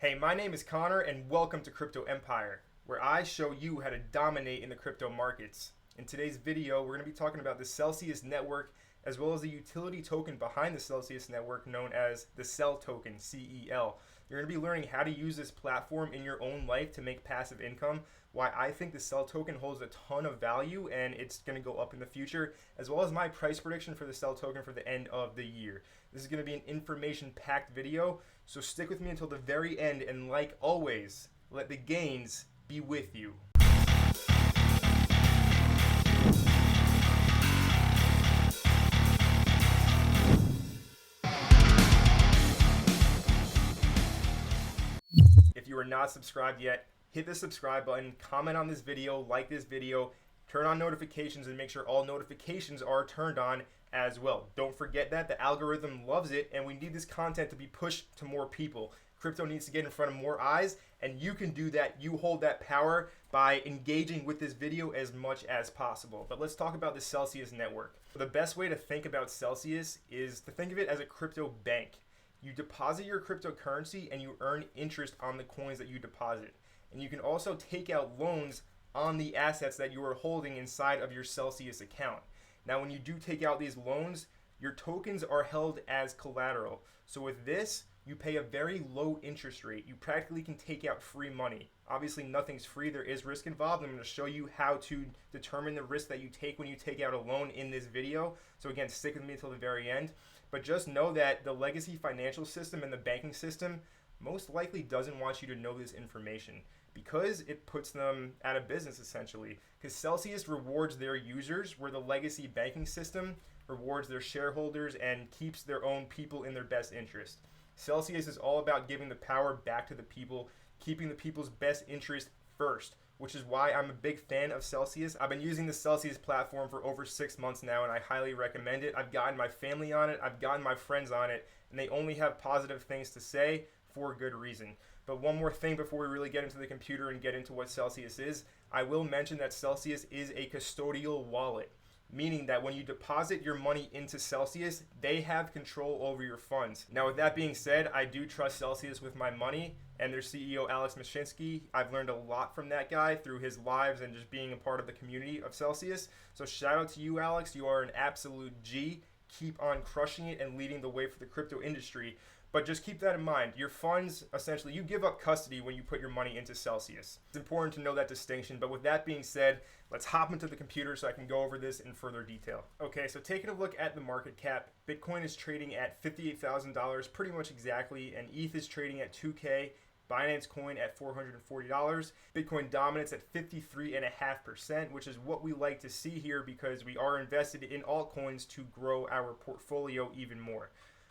Hey, my name is Connor, and welcome to Crypto Empire, where I show you how to dominate in the crypto markets. In today's video, we're going to be talking about the Celsius Network, as well as the utility token behind the Celsius Network known as the Cel Token, CEL. You're going to be learning how to use this platform in your own life to make passive income, why I think the Cel Token holds a ton of value and it's going to go up in the future, as well as my price prediction for the Cel Token for the end of the year. This is going to be an information-packed video, so stick with me until the very end, and like always, let the gains be with you. If you are not subscribed yet, hit the subscribe button, comment on this video, like this video, turn on notifications, and make sure all notifications are turned on as well. Don't forget that the algorithm loves it, and we need this content to be pushed to more people. Crypto needs to get in front of more eyes, and you can do that. You hold that power by engaging with this video as much as possible. But let's talk about the Celsius Network. The best way to think about Celsius is to think of it as a crypto bank. You deposit your cryptocurrency and you earn interest on the coins that you deposit. And you can also take out loans on the assets that you are holding inside of your Celsius account. Now, when you do take out these loans, your tokens are held as collateral. So with this, you pay a very low interest rate. You practically can take out free money. Obviously, nothing's free. There is risk involved. I'm going to show you how to determine the risk that you take when you take out a loan in this video. So again, stick with me until the very end. But just know that the legacy financial system and the banking system most likely doesn't want you to know this information because it puts them out of business essentially. Because Celsius rewards their users where the legacy banking system rewards their shareholders and keeps their own people in their best interest. Celsius is all about giving the power back to the people, keeping the people's best interest first, which is why I'm a big fan of Celsius. I've been using the Celsius platform for over 6 months now, and I highly recommend it. I've gotten my family on it, I've gotten my friends on it, and they only have positive things to say for good reason. But one more thing before we really get into the computer and get into what Celsius is, I will mention that Celsius is a custodial wallet, meaning that when you deposit your money into Celsius, they have control over your funds. Now, with that being said, I do trust Celsius with my money and their CEO, Alex Mashinsky. I've learned a lot from that guy through his lives and just being a part of the community of Celsius. So shout out to you, Alex. You are an absolute G. Keep on crushing it and leading the way for the crypto industry. But just keep that in mind. Your funds, essentially, you give up custody when you put your money into Celsius. It's important to know that distinction. But with that being said, let's hop into the computer so I can go over this in further detail. Okay, so taking a look at the market cap, Bitcoin is trading at $58,000 pretty much exactly, and ETH is trading at 2K. Binance Coin at $440. Bitcoin dominance at 53.5%, which is what we like to see here because we are invested in altcoins to grow our portfolio even more.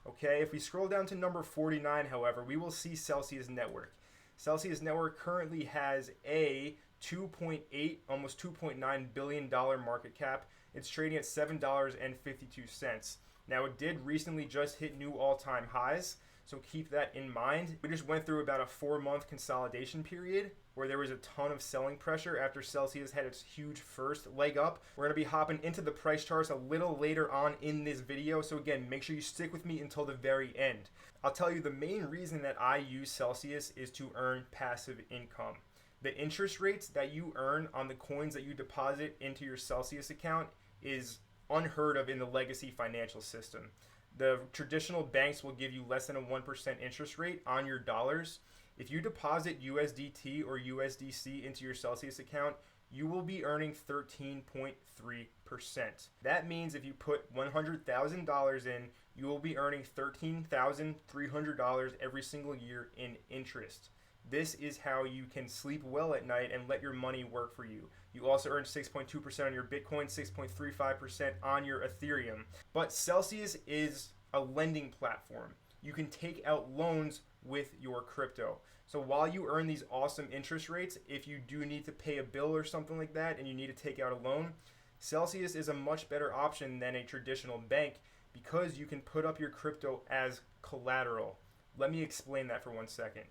Okay, if we scroll down to number 49, however, we will see Celsius Network. Celsius Network currently has a 2.8, almost $2.9 billion market cap. It's trading at $7.52. Now, it did recently just hit new all-time highs, so keep that in mind. We just went through about a 4-month consolidation period where there was a ton of selling pressure after Celsius had its huge first leg up. We're going to be hopping into the price charts a little later on in this video, so again, make sure you stick with me until the very end. I'll tell you the main reason that I use Celsius is to earn passive income. The interest rates that you earn on the coins that you deposit into your Celsius account is unheard of in the legacy financial system. The traditional banks will give you less than a 1% interest rate on your dollars. If you deposit USDT or USDC into your Celsius account, you will be earning 13.3%. That means if you put $100,000 in, you will be earning $13,300 every single year in interest. This is how you can sleep well at night and let your money work for you. You also earn 6.2% on your Bitcoin, 6.35% on your Ethereum. But Celsius is a lending platform. You can take out loans with your crypto. So while you earn these awesome interest rates, if you do need to pay a bill or something like that and you need to take out a loan, Celsius is a much better option than a traditional bank because you can put up your crypto as collateral. Let me explain that for 1 second.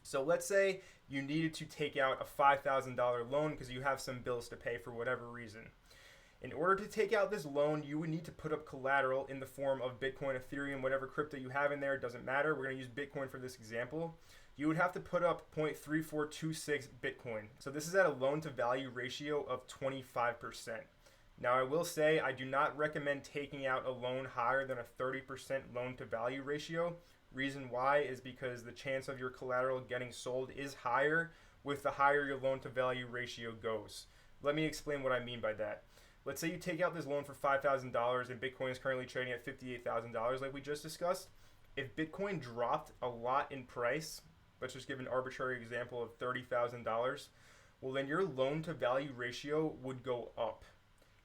So let's say you needed to take out a $5,000 loan because you have some bills to pay for whatever reason. In order to take out this loan, you would need to put up collateral in the form of Bitcoin, Ethereum, whatever crypto you have in there. It doesn't matter. We're going to use Bitcoin for this example. you would have to put up 0.3426 Bitcoin. So this is at a loan to value ratio of 25%. Now I will say I do not recommend taking out a loan higher than a 30% loan to value ratio. Reason why is because the chance of your collateral getting sold is higher with the higher your loan to value ratio goes. Let me explain what I mean by that. Let's say you take out this loan for $5,000 and Bitcoin is currently trading at $58,000 like we just discussed. If Bitcoin dropped a lot in price, let's just give an arbitrary example of $30,000, well then your loan to value ratio would go up.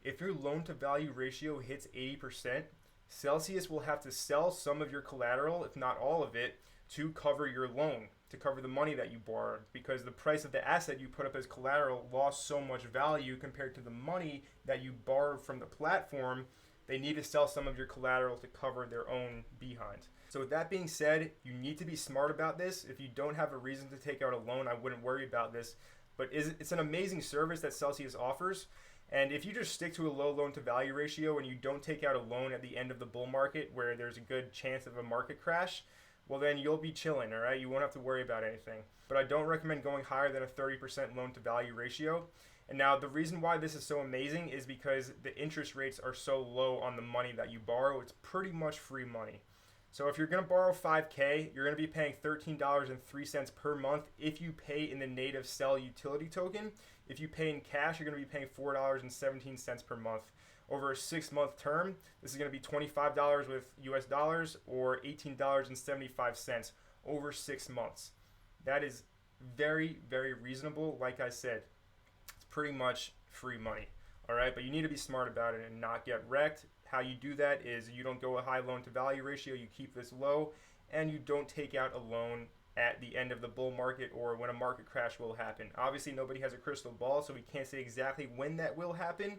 If your loan to value ratio hits 80%, Celsius will have to sell some of your collateral, if not all of it, to cover your loan, to cover the money that you borrowed, because the price of the asset you put up as collateral lost so much value compared to the money that you borrowed from the platform. They need to sell some of your collateral to cover their own behind. So with that being said, you need to be smart about this. If you don't have a reason to take out a loan, I wouldn't worry about this. But it's an amazing service that Celsius offers. And if you just stick to a low loan to value ratio and you don't take out a loan at the end of the bull market where there's a good chance of a market crash, well then you'll be chilling, all right? You won't have to worry about anything. But I don't recommend going higher than a 30% loan to value ratio. And now the reason why this is so amazing is because the interest rates are so low on the money that you borrow. It's pretty much free money. So if you're going to borrow $5K, you're going to be paying $13.03 per month if you pay in the native CEL utility token. If you pay in cash, you're going to be paying $4.17 per month. Over a 6-month term, this is going to be $25 with US dollars or $18.75 over 6 months. That is very, very reasonable. Like I said, it's pretty much free money. All right, but you need to be smart about it and not get wrecked. How you do that is you don't go a high loan to value ratio, you keep this low, and you don't take out a loan at the end of the bull market or when a market crash will happen. Obviously, nobody has a crystal ball, so we can't say exactly when that will happen,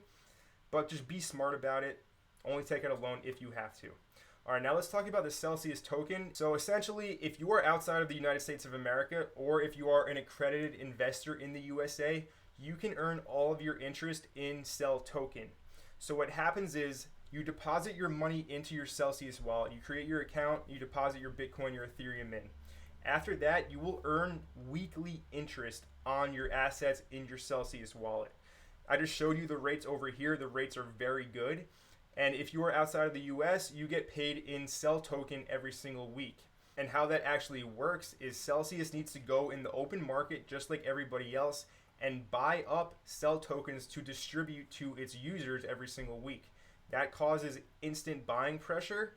but just be smart about it. Only take out a loan if you have to. All right, now let's talk about the Celsius token. So essentially, if you are outside of the United States of America, or if you are an accredited investor in the USA, you can earn all of your interest in Cel Token. So what happens is you deposit your money into your Celsius wallet. You create your account, you deposit your Bitcoin, your Ethereum in. After that, you will earn weekly interest on your assets in your Celsius wallet. I just showed you the rates over here. The rates are very good. And if you are outside of the US, you get paid in Cel Token every single week. And how that actually works is Celsius needs to go in the open market just like everybody else and buy up Cel tokens to distribute to its users every single week. That causes instant buying pressure.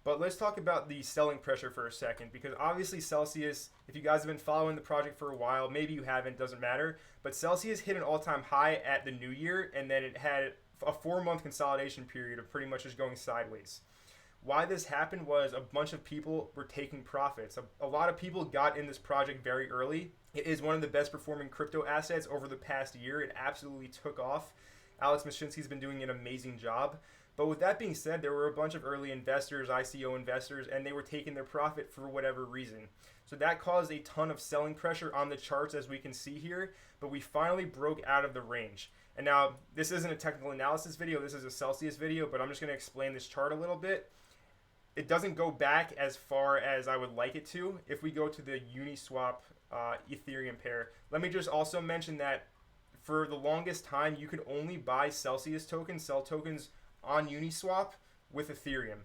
But let's talk about the selling pressure for a second, because obviously Celsius, if you guys have been following the project for a while, maybe you haven't, doesn't matter, but Celsius hit an all-time high at the new year, and then it had a 4-month consolidation period of pretty much just going sideways. Why this happened was a bunch of people were taking profits. A lot of people got in this project very early. It is one of the best performing crypto assets over the past year. It absolutely took off. Alex Mashinsky's been doing an amazing job. But with that being said, there were a bunch of early investors, ICO investors, and they were taking their profit for whatever reason. So that caused a ton of selling pressure on the charts, as we can see here, but we finally broke out of the range. And now, this isn't a technical analysis video, this is a Celsius video, but I'm just going to explain this chart a little bit. It doesn't go back as far as I would like it to. If we go to the Uniswap Ethereum pair, let me just also mention that for the longest time, you could only buy Celsius tokens, Cel tokens, on Uniswap with Ethereum,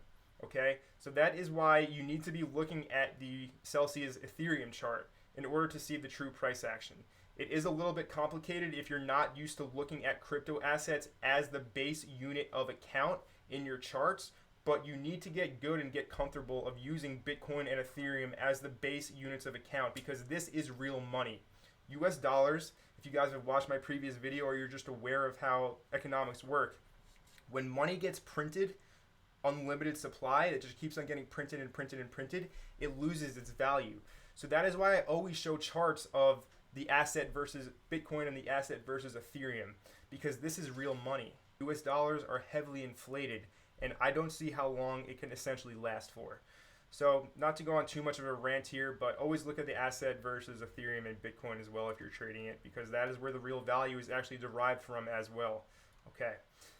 okay? So that is why you need to be looking at the Celsius Ethereum chart in order to see the true price action. It is a little bit complicated if you're not used to looking at crypto assets as the base unit of account in your charts, but you need to get good and get comfortable of using Bitcoin and Ethereum as the base units of account, because this is real money. US dollars, if you guys have watched my previous video or you're just aware of how economics work, when money gets printed, unlimited supply, it just keeps on getting printed and printed and printed, it loses its value. So that is why I always show charts of the asset versus Bitcoin and the asset versus Ethereum, because this is real money. US dollars are heavily inflated, and I don't see how long it can essentially last for. So not to go on too much of a rant here, but always look at the asset versus Ethereum and Bitcoin as well if you're trading it, because that is where the real value is actually derived from as well. Okay,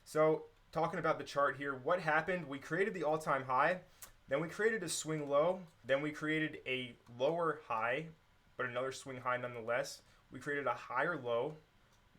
so talking about the chart here, what happened? We created the all-time high, then we created a swing low, then we created a lower high, but another swing high nonetheless. We created a higher low,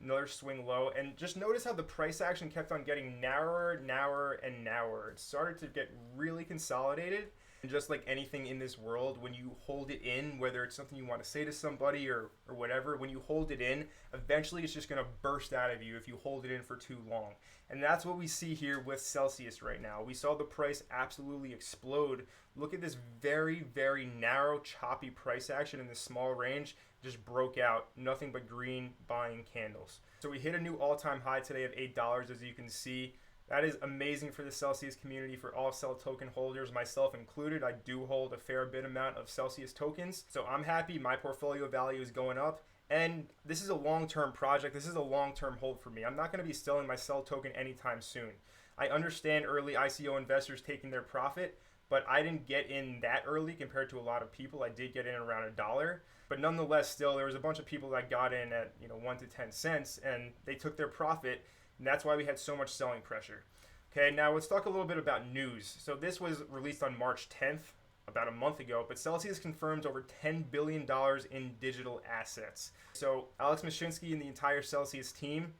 another swing low, and just notice how the price action kept on getting narrower, narrower, and narrower. It started to get really consolidated. And just like anything in this world, when you hold it in, whether it's something you want to say to somebody or whatever, when you hold it in, eventually it's just going to burst out of you if you hold it in for too long. And that's what we see here with Celsius right now. We saw the price absolutely explode. Look at this very, very narrow, choppy price action in this small range. Just broke out. Nothing but green buying candles. So we hit a new all-time high today of $8, as you can see. That is amazing for the Celsius community, for all Cel token holders, myself included. I do hold a fair bit amount of Celsius tokens, so I'm happy. My portfolio value is going up, and this is a long-term project. This is a long-term hold for me. I'm not going to be selling my Cel token anytime soon. I understand early ICO investors taking their profit, but I didn't get in that early compared to a lot of people. I did get in around $1, but nonetheless, still, there was a bunch of people that got in at 1 to 10 cents, and they took their profit. And that's why we had so much selling pressure. Okay, now let's talk a little bit about news. So this was released on March 10th, about a month ago, but Celsius confirms over $10 billion in digital assets. So Alex Mashinsky and the entire Celsius team,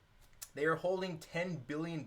they are holding $10 billion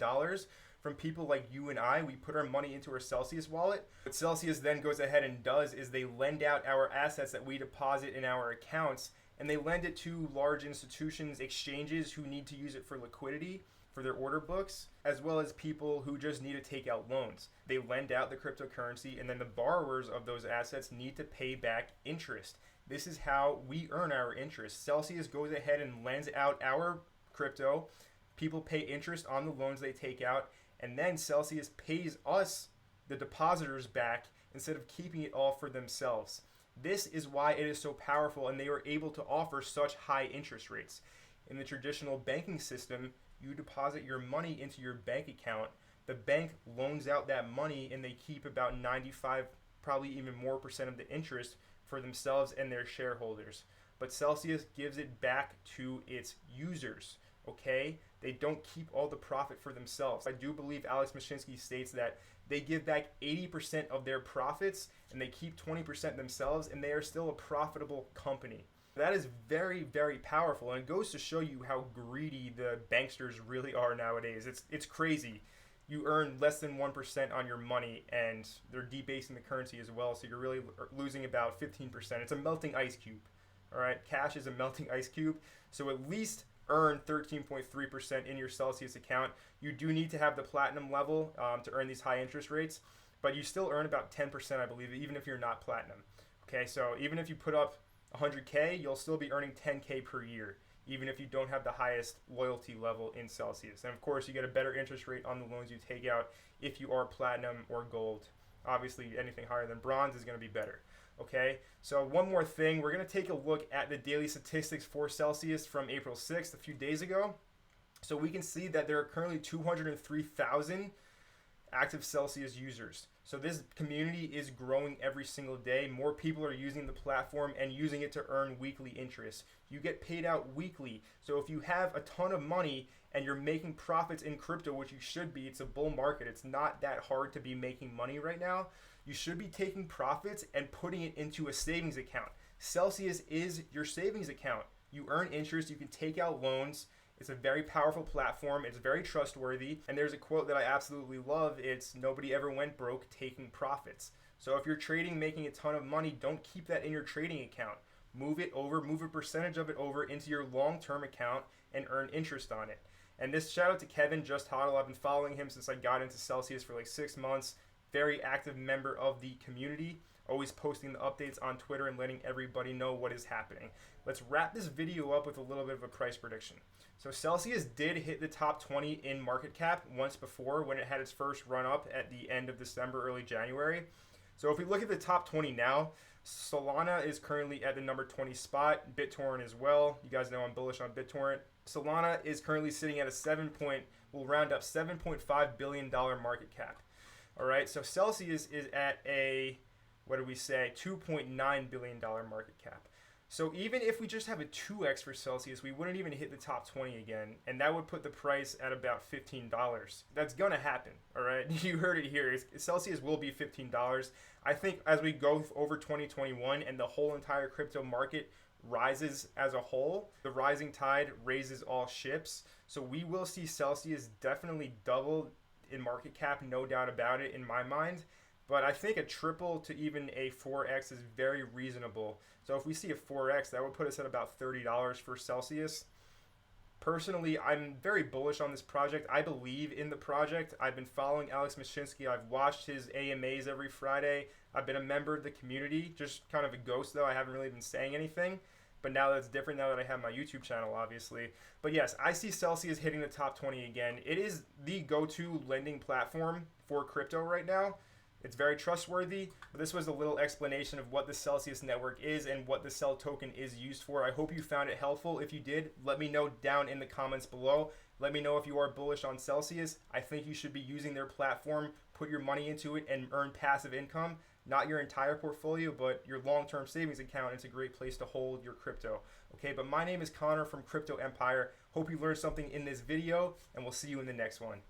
from people like you and I. We put our money into our Celsius wallet. What Celsius then goes ahead and does is they lend out our assets that we deposit in our accounts, and they lend it to large institutions, exchanges who need to use it for liquidity, for their order books, as well as people who just need to take out loans. They lend out the cryptocurrency, and then the borrowers of those assets need to pay back interest. This is how we earn our interest. Celsius goes ahead and lends out our crypto. People pay interest on the loans they take out, and then Celsius pays us, the depositors, back instead of keeping it all for themselves. This is why it is so powerful, and they are able to offer such high interest rates. In the traditional banking system, you deposit your money into your bank account. The bank loans out that money, and they keep about 95, probably even more percent of the interest for themselves and their shareholders. But Celsius gives it back to its users, okay? They don't keep all the profit for themselves. I do believe Alex Mashinsky states that they give back 80% of their profits, and they keep 20% themselves, and they are still a profitable company. That is very, very powerful, and it goes to show you how greedy the banksters really are nowadays. It's crazy. You earn less than 1% on your money, and they're debasing the currency as well, so you're really losing about 15%. It's a melting ice cube, all right? Cash is a melting ice cube, so at least earn 13.3% in your Celsius account. You do need to have the platinum level to earn these high interest rates, but you still earn about 10%, I believe, even if you're not platinum. Okay, so even if you put up 100K, you'll still be earning 10K per year, even if you don't have the highest loyalty level in Celsius. And of course, you get a better interest rate on the loans you take out if you are platinum or gold. Obviously, anything higher than bronze is going to be better. Okay, so one more thing, we're going to take a look at the daily statistics for Celsius from April 6th, a few days ago. So we can see that there are currently 203,000 active Celsius users. So this community is growing every single day. More people are using the platform and using it to earn weekly interest. You get paid out weekly. So if you have a ton of money and you're making profits in crypto, which you should be, it's a bull market. It's not that hard to be making money right now. You should be taking profits and putting it into a savings account. Celsius is your savings account. You earn interest, you can take out loans. It's a very powerful platform. It's very trustworthy. And there's a quote that I absolutely love. It's nobody ever went broke taking profits. So if you're trading, making a ton of money, don't keep that in your trading account. Move it over, move a percentage of it over into your long-term account and earn interest on it. And this shout out to Kevin Just Hodl. I've been following him since I got into Celsius for like 6 months. Very active member of the community. Always posting the updates on Twitter and letting everybody know what is happening. Let's wrap this video up with a little bit of a price prediction. So Celsius did hit the top 20 in market cap once before when it had its first run up at the end of December, early January. So if we look at the top 20 now, Solana is currently at the number 20 spot, BitTorrent as well. You guys know I'm bullish on BitTorrent. Solana is currently sitting at a we'll round up $7.5 billion market cap. All right, so Celsius is at a, what do we say, $2.9 billion market cap. So even if we just have a 2x for Celsius, we wouldn't even hit the top 20 again, and that would put the price at about $15. That's gonna happen, all right? You heard it here. Celsius will be $15. I think as we go over 2021 and the whole entire crypto market rises as a whole. The rising tide raises all ships. So we will see Celsius definitely double in market cap, no doubt about it in my mind. But I think a triple to even a 4x is very reasonable. So if we see a 4x, that would put us at about $30 for Celsius. Personally, I'm very bullish on this project. I believe in the project. I've been following Alex Mashinsky. I've watched his AMAs every Friday. I've been a member of the community, just kind of a ghost though. I haven't really been saying anything. But now that's different now that I have my YouTube channel, obviously. But yes, I see Celsius hitting the top 20 again. It is the go-to lending platform for crypto right now. It's very trustworthy, but this was a little explanation of what the Celsius network is and what the CEL token is used for. I hope you found it helpful. If you did, let me know down in the comments below. Let me know if you are bullish on Celsius. I think you should be using their platform, put your money into it, and earn passive income. Not your entire portfolio, but your long-term savings account. It's a great place to hold your crypto. Okay, but my name is Connor from Crypto Empire. Hope you learned something in this video, and we'll see you in the next one.